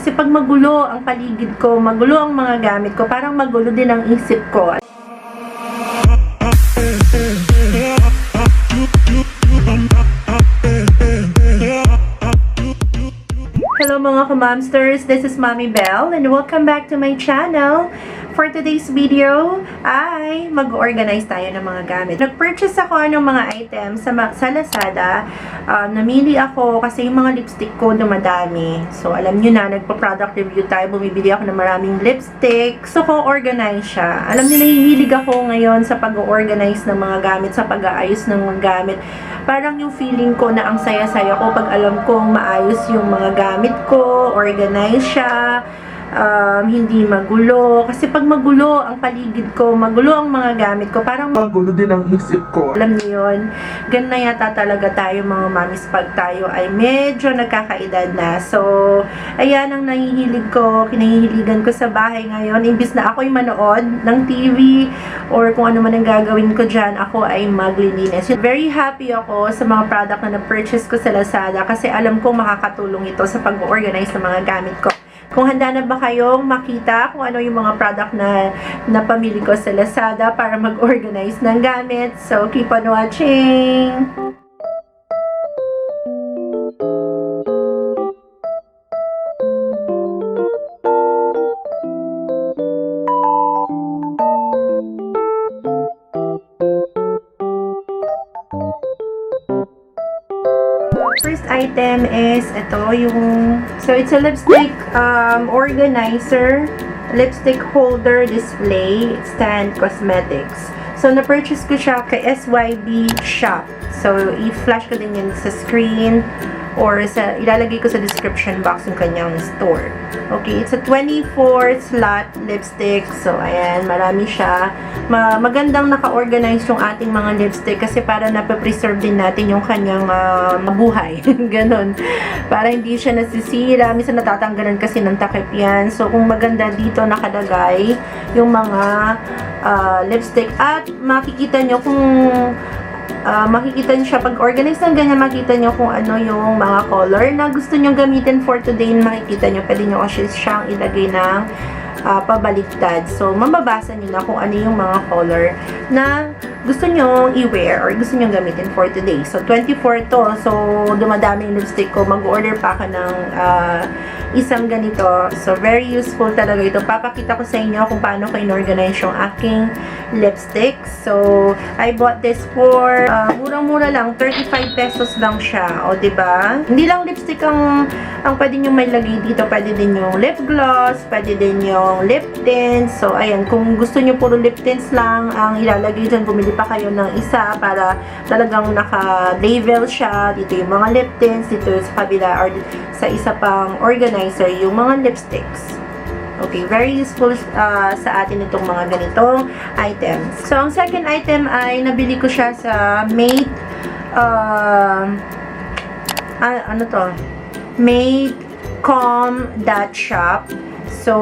Kasi pag magulo ang paligid ko, magulo ang mga gamit ko, parang magulo din ang isip ko. Hello mga ka-momsters, this is Mommy Belle and welcome back to my channel. For today's video ay mag-organize tayo ng mga gamit. Nag-purchase ako ng mga items sa Lazada. Namili ako kasi yung mga lipstick ko dumadami. So alam nyo na, nagpa-product review tayo. Bumibili ako ng maraming lipstick. So kung organize siya. Alam nyo, nahihilig ako ngayon sa pag-organize ng mga gamit, sa pag-aayos ng mga gamit. Parang yung feeling ko na ang saya-saya ko pag alam kong maayos yung mga gamit ko, organize siya. Hindi magulo. Kasi pag magulo ang paligid ko, magulo ang mga gamit ko, parang magulo din ang isip ko. Alam niyo yun, ganun na yata talaga tayo mga mamis pag tayo ay medyo nagkakaedad na. So, ayan ang nahihilig ko, kinahihiligan ko sa bahay ngayon. Imbis na ako'y manood ng TV or kung ano man ang gagawin ko dyan, ako ay maglilinis. Very happy ako sa mga product na na-purchase ko sa Lazada kasi alam kong makakatulong ito sa pag-organize ng mga gamit ko. Kung handa na ba kayong makita kung ano yung mga product na napamili ko sa Lazada para mag-organize ng gamit? So, keep on watching! First item is ito yung, so it's a lipstick organizer, lipstick holder display, stand cosmetics. So na-purchase ko siya kay SYB Shop. So i-flash ko din yun sa screen or ilalagay ko sa description box yung kanyang store. Okay, it's a 24 slot lipstick. So ayan, marami siya. Magandang naka-organize yung ating mga lipstick kasi para napapreserve din natin yung kanyang mabuhay. Ganon. Para hindi siya nasisira. Minsan natatanggalan kasi ng takip yan. So kung maganda dito nakalagay yung mga lipstick at makikita nyo kung makikita nyo siya pag organize ng ganyan, makikita nyo kung ano yung mga color na gusto nyo gamitin for today. Makikita nyo, pwede nyo kasi siyang ilagay ng pabaliktad. So, mababasa nyo na kung ano yung mga color na gusto nyo i-wear or gusto nyo gamitin for today. So, 24 to. So, dumadami yung lipstick ko. Mag-order pa ako ng isang ganito. So, very useful talaga ito. Papakita ko sa inyo kung paano ko in-organize yung aking lipstick. So, I bought this for murang-mura lang. 35 pesos lang siya. O, diba? Hindi lang lipstick ang pwede nyo may lagay dito. Pwede din yung lip gloss. Pwede din yung lip tints. So, ayan. Kung gusto nyo puro lip tints lang ang ilalagay dyan, bumili pa kayo ng isa para talagang naka-label siya. Dito yung mga lip tints. Dito sa kabila or sa isa pang organizer yung mga lipsticks. Okay, very useful sa atin itong mga ganitong items. So, ang second item ay nabili ko siya sa Madecom.shop. So,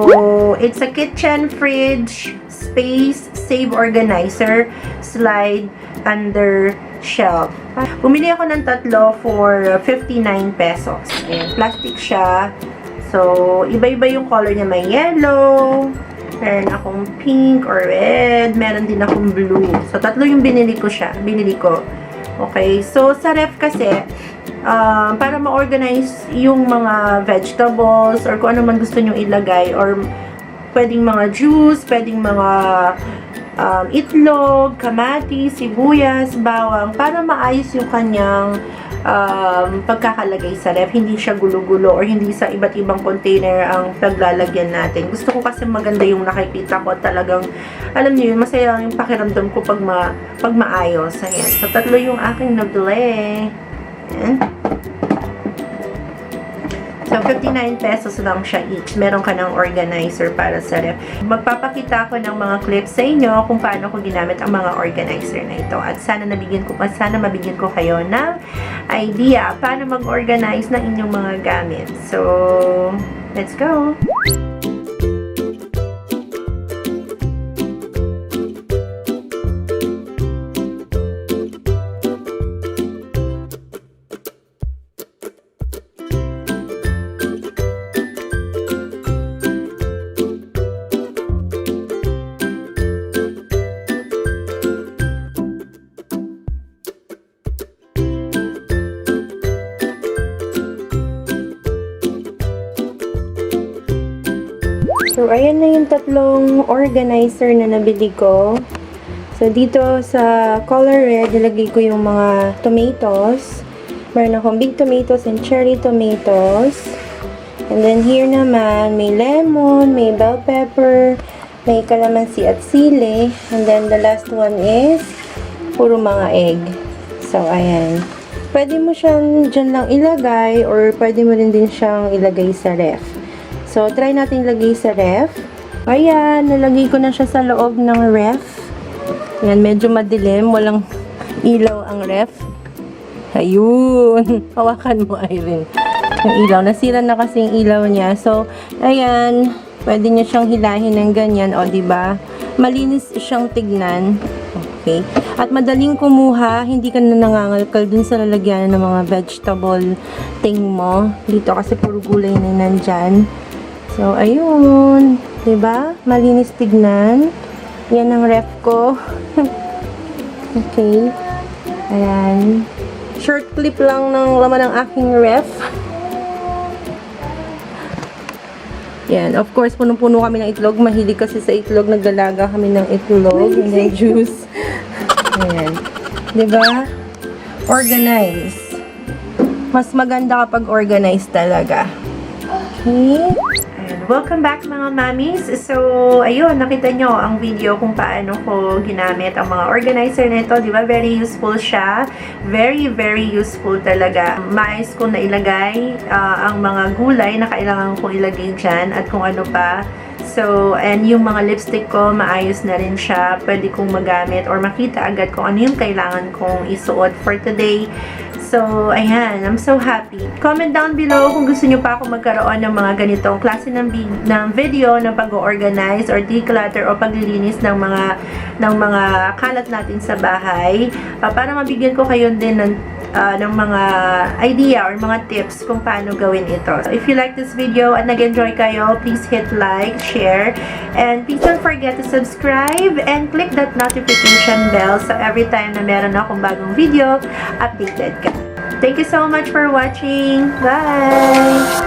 it's a kitchen fridge space save organizer slide under shelf. Bumili ako ng tatlo for 59 pesos. Ayan, plastic siya. So, iba-iba yung color niya. May yellow, meron akong pink or red, meron din akong blue. So, tatlo yung binili ko. Okay, so sa ref kasi, para ma-organize yung mga vegetables or kung ano man gusto nyo ilagay or pwedeng mga juice, pwedeng mga itlog, kamatis, sibuyas, bawang, para maayos yung kanyang pagkakalagay sa ref. Hindi siya gulo-gulo or hindi sa iba't ibang container ang paglalagyan natin. Gusto ko kasi maganda yung nakikita ko. Talagang, alam niyo yun, masaya yung pakiramdam ko pag maayos. Ayan. So, tatlo yung aking nabili. Ayan. So, 59 pesos lang siya each. Meron ka ng organizer para sa ref. Magpapakita ko ng mga clips sa inyo kung paano ko ginamit ang mga organizer na ito. At sana mabigyan ko kayo ng idea paano mag-organize ng inyong mga gamit. So, let's go! So, ayan na yung tatlong organizer na nabili ko. So, dito sa color red, nilagay ko yung mga tomatoes. Meron akong big tomatoes and cherry tomatoes. And then, here naman, may lemon, may bell pepper, may calamansi at sili. And then, the last one is puro mga egg. So, ayan. Pwede mo siyang dyan lang ilagay or pwede mo rin din siyang ilagay sa ref. So, try natin ilagay sa ref. Ayan, nalagay ko na siya sa loob ng ref. Ayan, medyo madilim. Walang ilaw ang ref. Ayun. Hawakan mo, Irene. Yung ilaw. Nasira na kasi yung ilaw niya. So, ayan. Pwede niya siyang hilahin ng ganyan. O, diba? Malinis siyang tignan. Okay. At madaling kumuha. Hindi ka na nangangalkal dun sa lalagyan ng mga vegetable thing mo. Dito kasi puro gulay na nandyan. So, ayun. Diba? Malinis tignan. Yan ang ref ko. Okay. Ayan. Short clip lang ng laman ng aking ref. Yan. Of course, punong-puno kami ng itlog. Mahilig kasi sa itlog. Naglalaga kami ng itlog. And then juice. Ayan. Diba? Organize. Mas maganda kapag organize talaga. Okay. Welcome back mga mamis. So, ayun, nakita nyo ang video kung paano ko ginamit ang mga organizer na ito. Diba? Very useful siya. Very, very useful talaga. Mais ko na ilagay ang mga gulay na kailangan kong ilagay dyan at kung ano pa. So, and yung mga lipstick ko, maayos na rin siya. Pwede kong magamit or makita agad kung ano yung kailangan kong isuot for today. So, ayan. I'm so happy. Comment down below kung gusto nyo pa ako magkaroon ng mga ganitong klase ng video na pag-organize or declutter o paglilinis ng mga kalat natin sa bahay. Para mabigyan ko kayo din ng mga idea or mga tips kung paano gawin ito. So, if you like this video at nag-enjoy kayo, please hit like, share, and please don't forget to subscribe and click that notification bell so every time na meron akong bagong video, updated ka. Thank you so much for watching. Bye!